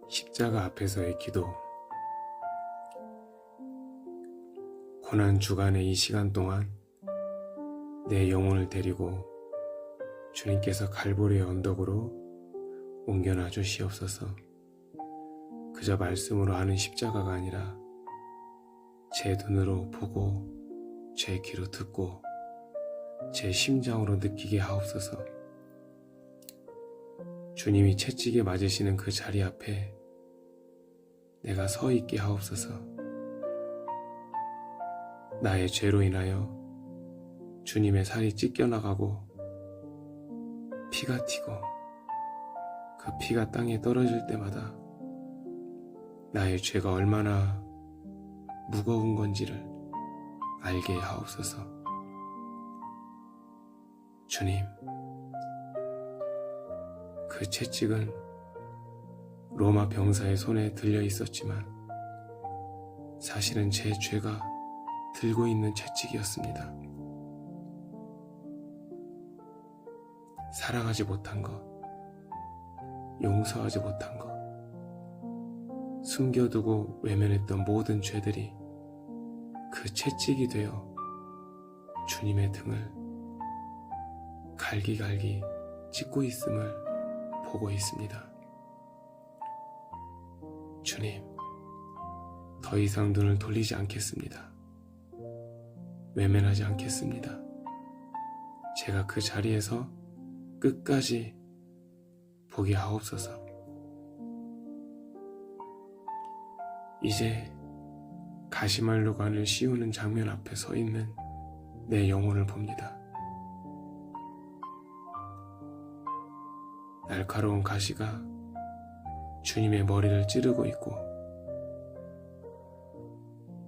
십자가 앞에서의 기도. 고난 주간의 이 시간 동안 내 영혼을 데리고 주님께서 갈보리의 언덕으로 옮겨놔 주시옵소서. 그저 말씀으로 아는 십자가가 아니라 제 눈으로 보고 제 귀로 듣고 제 심장으로 느끼게 하옵소서. 주님이 채찍에 맞으시는 그 자리 앞에 내가 서 있게 하옵소서. 나의 죄로 인하여 주님의 살이 찢겨나가고 피가 튀고 그 피가 땅에 떨어질 때마다 나의 죄가 얼마나 무거운 건지를 알게 하옵소서. 주님, 그 채찍은 로마 병사의 손에 들려 있었지만 사실은 제 죄가 들고 있는 채찍이었습니다. 사랑하지 못한 것, 용서하지 못한 것, 숨겨두고 외면했던 모든 죄들이 그 채찍이 되어 주님의 등을 갈기갈기 찢고 있음을 보고 있습니다. 주님, 더 이상 눈을 돌리지 않겠습니다. 외면하지 않겠습니다. 제가 그 자리에서 끝까지 보게 하옵소서. 이제 가시말로관을 씌우는 장면 앞에 서 있는 내 영혼을 봅니다. 날카로운 가시가 주님의 머리를 찌르고 있고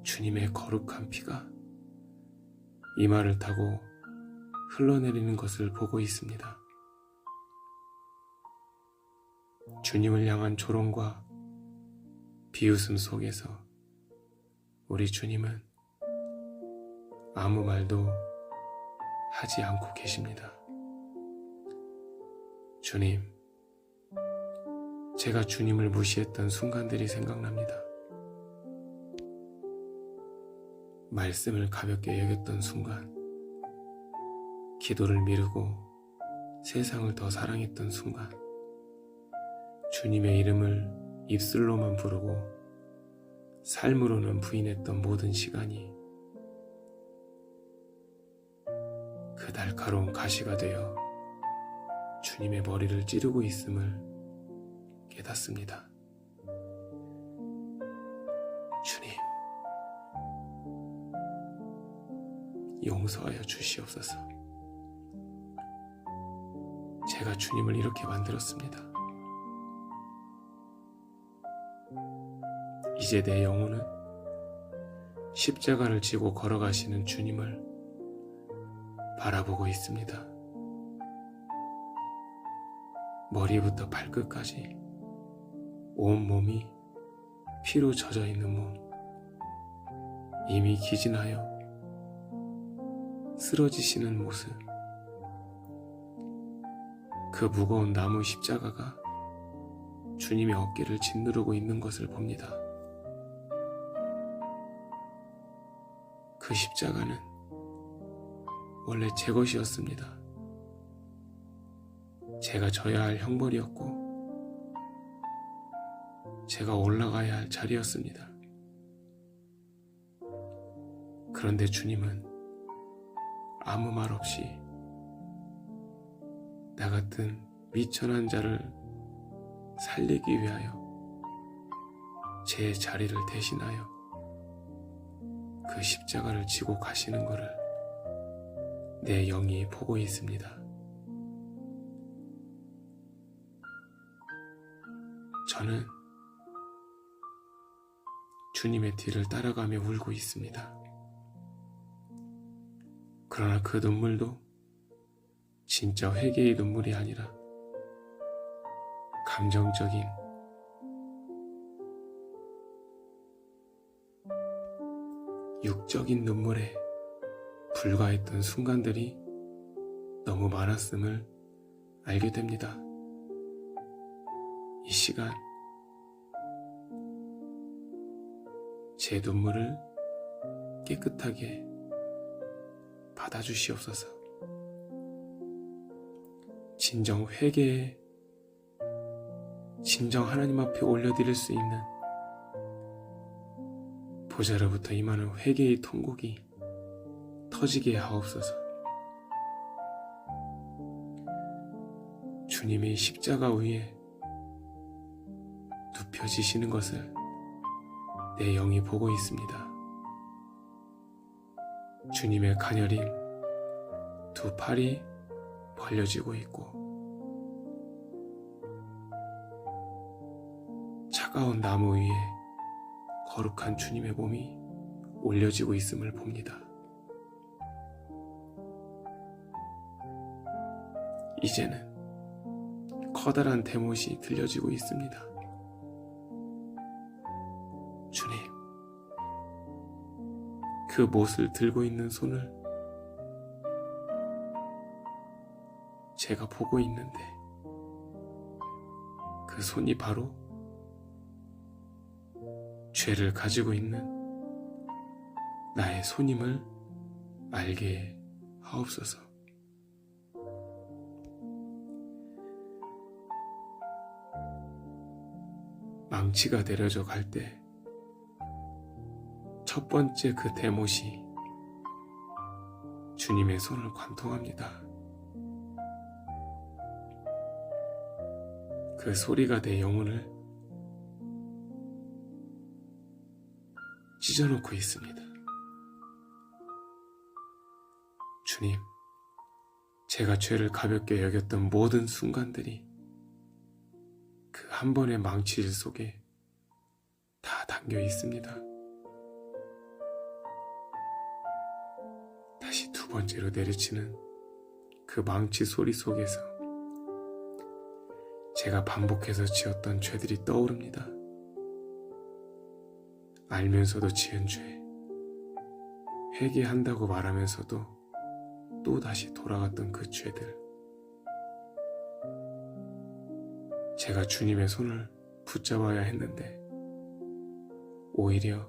주님의 거룩한 피가 이마를 타고 흘러내리는 것을 보고 있습니다. 주님을 향한 조롱과 비웃음 속에서 우리 주님은 아무 말도 하지 않고 계십니다. 주님, 제가 주님을 무시했던 순간들이 생각납니다. 말씀을 가볍게 여겼던 순간, 기도를 미루고 세상을 더 사랑했던 순간, 주님의 이름을 입술로만 부르고 삶으로는 부인했던 모든 시간이 그 날카로운 가시가 되어 주님의 머리를 찌르고 있음을 깨닫습니다. 주님, 용서하여 주시옵소서. 제가 주님을 이렇게 만들었습니다. 이제 내 영혼은 십자가를 지고 걸어가시는 주님을 바라보고 있습니다. 머리부터 발끝까지 온 몸이 피로 젖어 있는 몸, 이미 기진하여 쓰러지시는 모습, 그 무거운 나무 십자가가 주님의 어깨를 짓누르고 있는 것을 봅니다. 그 십자가는 원래 제 것이었습니다. 제가 져야 할 형벌이었고 제가 올라가야 할 자리였습니다. 그런데 주님은 아무 말 없이 나 같은 미천한 자를 살리기 위하여 제 자리를 대신하여 그 십자가를 지고 가시는 것을 내 영이 보고 있습니다. 저는 주님의 뒤를 따라가며 울고 있습니다. 그러나 그 눈물도 진짜 회개의 눈물이 아니라 감정적인 육적인 눈물에 불과했던 순간들이 너무 많았음을 알게 됩니다. 이 시간 제 눈물을 깨끗하게 받아주시옵소서. 진정 회개에 진정 하나님 앞에 올려드릴 수 있는 보좌로부터 임하는 회개의 통곡이 터지게 하옵소서. 주님이 십자가 위에 눕혀지시는 것을 내 영이 보고 있습니다. 주님의 가녀린 두 팔이 벌려지고 있고 차가운 나무 위에 거룩한 주님의 몸이 올려지고 있음을 봅니다. 이제는 커다란 대못이 들려지고 있습니다. 주님, 그 못을 들고 있는 손을 제가 보고 있는데 그 손이 바로 죄를 가지고 있는 나의 손임을 알게 하옵소서. 망치가 내려져 갈 때 첫 번째 그 대못이 주님의 손을 관통합니다. 그 소리가 내 영혼을 찢어놓고 있습니다. 주님, 제가 죄를 가볍게 여겼던 모든 순간들이 그 한 번의 망치질 속에 다 담겨 있습니다. 다시 두 번째로 내리치는 그 망치 소리 속에서 제가 반복해서 지었던 죄들이 떠오릅니다. 알면서도 지은 죄, 회개한다고 말하면서도 또 다시 돌아갔던 그 죄들, 제가 주님의 손을 붙잡아야 했는데 오히려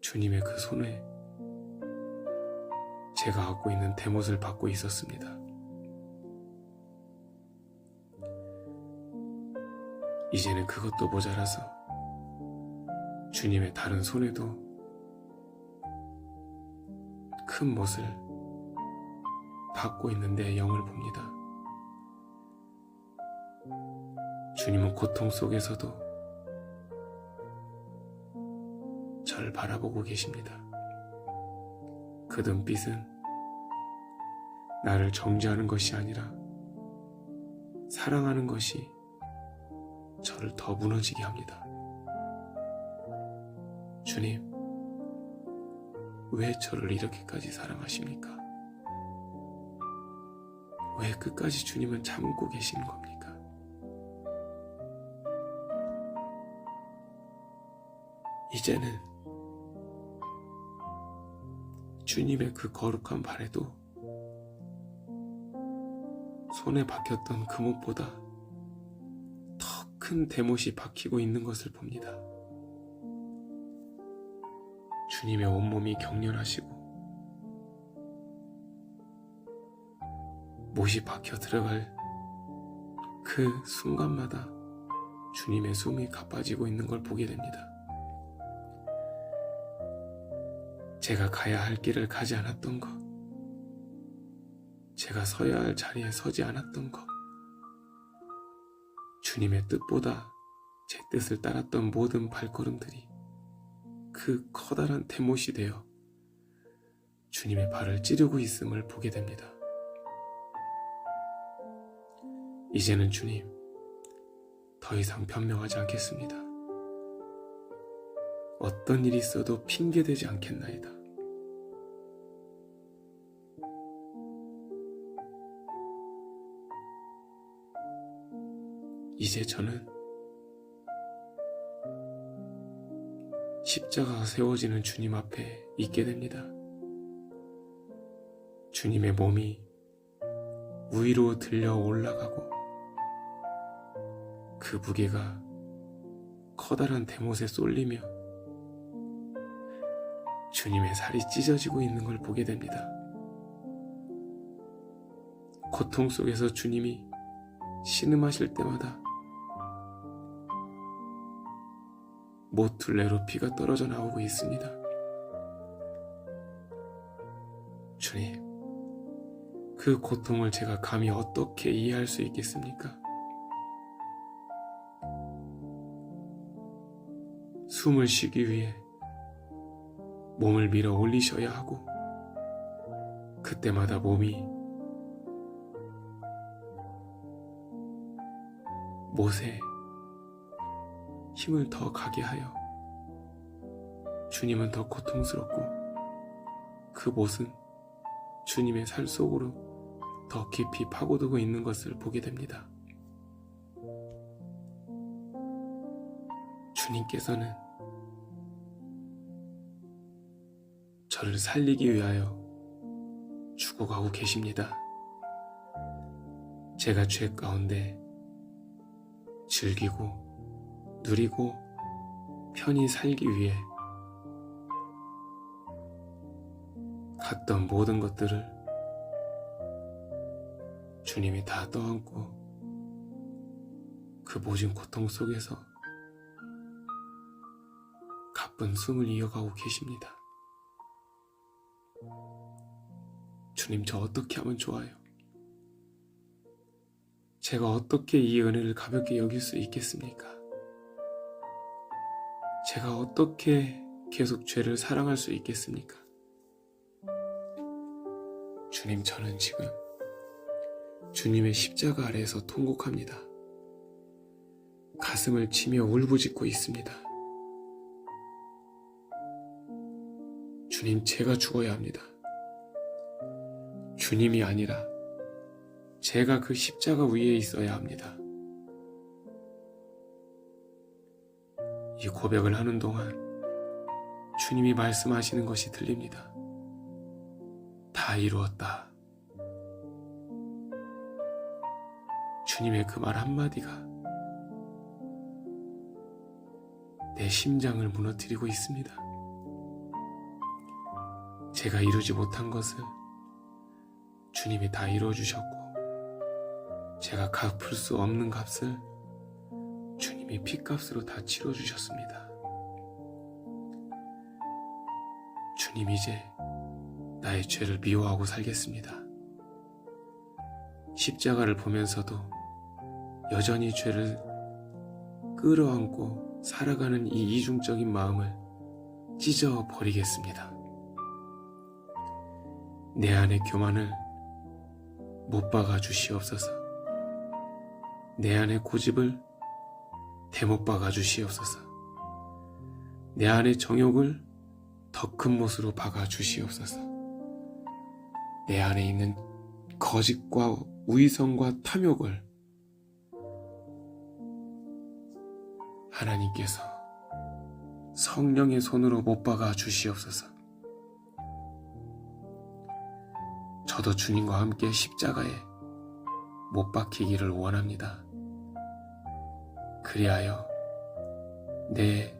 주님의 그 손에 제가 갖고 있는 대못을 받고 있었습니다. 이제는 그것도 모자라서 주님의 다른 손에도 큰 못을 받고 있는 내 영을 봅니다. 주님은 고통 속에서도 저를 바라보고 계십니다. 그 눈빛은 나를 정죄하는 것이 아니라 사랑하는 것이 저를 더 무너지게 합니다. 주님, 왜 저를 이렇게까지 사랑하십니까? 왜 끝까지 주님은 참고 계시는 겁니까? 이제는 주님의 그 거룩한 발에도 손에 박혔던 금옷보다 더 큰 대못이 박히고 있는 것을 봅니다. 주님의 온몸이 격렬하시고 못이 박혀 들어갈 그 순간마다 주님의 숨이 가빠지고 있는 걸 보게 됩니다. 제가 가야 할 길을 가지 않았던 것, 제가 서야 할 자리에 서지 않았던 것, 주님의 뜻보다 제 뜻을 따랐던 모든 발걸음들이 그 커다란 대못이 되어 주님의 발을 찌르고 있음을 보게 됩니다. 이제는 주님, 더 이상 변명하지 않겠습니다. 어떤 일이 있어도 핑계대지 않겠나이다. 이제 저는 십자가가 세워지는 주님 앞에 있게 됩니다. 주님의 몸이 위로 들려 올라가고 그 무게가 커다란 대못에 쏠리며 주님의 살이 찢어지고 있는 걸 보게 됩니다. 고통 속에서 주님이 신음하실 때마다 모툴레로 피가 떨어져 나오고 있습니다. 주님, 그 고통을 제가 감히 어떻게 이해할 수 있겠습니까? 숨을 쉬기 위해 몸을 밀어 올리셔야 하고, 그때마다 몸이 못에 힘을 더 가게 하여 주님은 더 고통스럽고, 그 못은 주님의 살 속으로 더 깊이 파고들고 있는 것을 보게 됩니다. 주님께서는 저를 살리기 위하여 죽어가고 계십니다. 제가 죄 가운데 즐기고 누리고 편히 살기 위해 갔던 모든 것들을 주님이 다 떠안고 그 모진 고통 속에서 가쁜 숨을 이어가고 계십니다. 주님, 저 어떻게 하면 좋아요? 제가 어떻게 이 은혜를 가볍게 여길 수 있겠습니까? 제가 어떻게 계속 죄를 사랑할 수 있겠습니까? 주님, 저는 지금 주님의 십자가 아래에서 통곡합니다. 가슴을 치며 울부짖고 있습니다. 주님, 제가 죽어야 합니다. 주님이 아니라 제가 그 십자가 위에 있어야 합니다. 이 고백을 하는 동안 주님이 말씀하시는 것이 들립니다. 다 이루었다. 주님의 그 말 한마디가 내 심장을 무너뜨리고 있습니다. 제가 이루지 못한 것을 주님이 다 이루어주셨고, 제가 갚을 수 없는 값을 주님이 핏값으로 다 치러주셨습니다. 주님, 이제 나의 죄를 미워하고 살겠습니다. 십자가를 보면서도 여전히 죄를 끌어안고 살아가는 이 이중적인 마음을 찢어버리겠습니다. 내 안의 교만을 못 박아 주시옵소서. 내 안의 고집을 대못 박아 주시옵소서. 내 안의 정욕을 더 큰 못으로 박아 주시옵소서. 내 안에 있는 거짓과 우의성과 탐욕을 하나님께서 성령의 손으로 못 박아 주시옵소서. 저도 주님과 함께 십자가에 못 박히기를 원합니다. 그리하여 내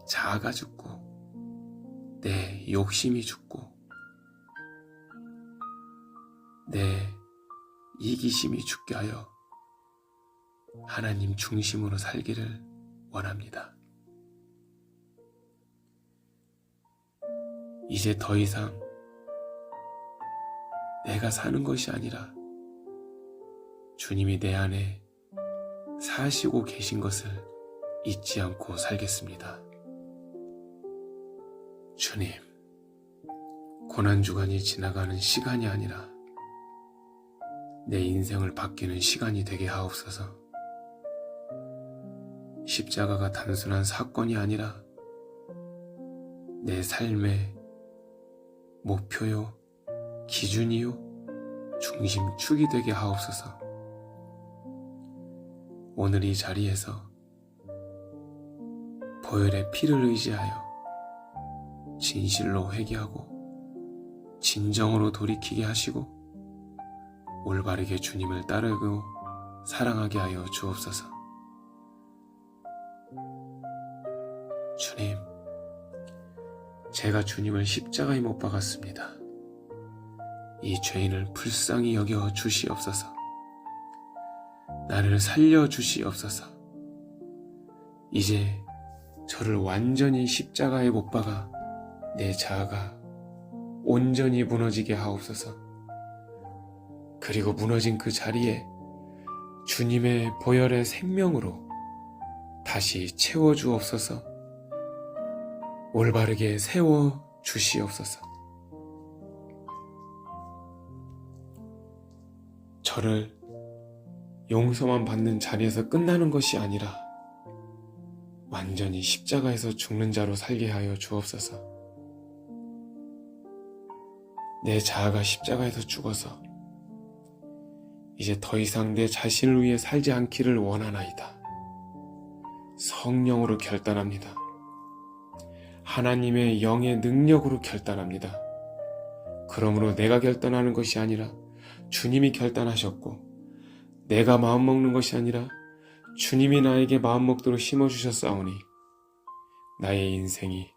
자아가 죽고 내 욕심이 죽고 내 이기심이 죽게 하여 하나님 중심으로 살기를 원합니다. 이제 더 이상 내가 사는 것이 아니라 주님이 내 안에 사시고 계신 것을 잊지 않고 살겠습니다. 주님, 고난주간이 지나가는 시간이 아니라 내 인생을 바뀌는 시간이 되게 하옵소서. 십자가가 단순한 사건이 아니라 내 삶의 목표요, 기준이요, 중심축이 되게 하옵소서. 오늘 이 자리에서 보혈의 피를 의지하여 진실로 회개하고 진정으로 돌이키게 하시고 올바르게 주님을 따르고 사랑하게 하여 주옵소서. 주님, 제가 주님을 십자가에 못 박았습니다. 이 죄인을 불쌍히 여겨 주시옵소서. 나를 살려 주시옵소서. 이제 저를 완전히 십자가에 못 박아 내 자아가 온전히 무너지게 하옵소서. 그리고 무너진 그 자리에 주님의 보혈의 생명으로 다시 채워주옵소서. 올바르게 세워 주시옵소서. 저를 용서만 받는 자리에서 끝나는 것이 아니라 완전히 십자가에서 죽는 자로 살게 하여 주옵소서. 내 자아가 십자가에서 죽어서 이제 더 이상 내 자신을 위해 살지 않기를 원하나이다. 성령으로 결단합니다. 하나님의 영의 능력으로 결단합니다. 그러므로 내가 결단하는 것이 아니라 주님이 결단하셨고, 내가 마음먹는 것이 아니라 주님이 나에게 마음먹도록 심어주셨사오니 나의 인생이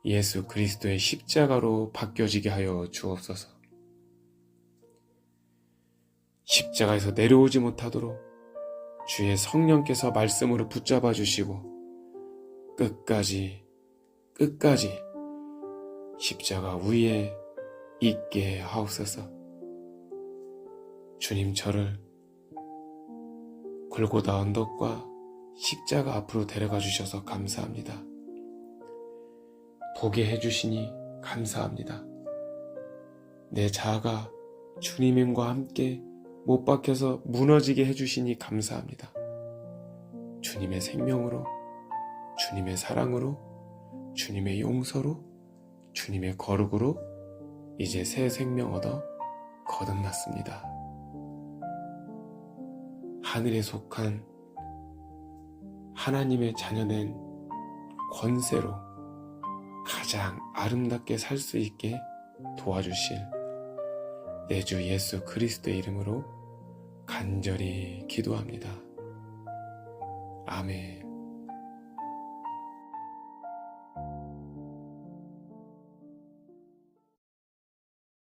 예수 그리스도의 십자가로 바뀌어지게 하여 주옵소서. 십자가에서 내려오지 못하도록 주의 성령께서 말씀으로 붙잡아 주시고 끝까지 십자가 위에 있게 하옵소서. 주님, 저를 골고다 언덕과 십자가 앞으로 데려가 주셔서 감사합니다. 보게 해주시니 감사합니다. 내 자아가 주님과 함께 못 박혀서 무너지게 해주시니 감사합니다. 주님의 생명으로, 주님의 사랑으로, 주님의 용서로, 주님의 거룩으로 이제 새 생명 얻어 거듭났습니다. 하늘에 속한 하나님의 자녀된 권세로 가장 아름답게 살 수 있게 도와주실 내 주 예수 그리스도의 이름으로 간절히 기도합니다. 아멘.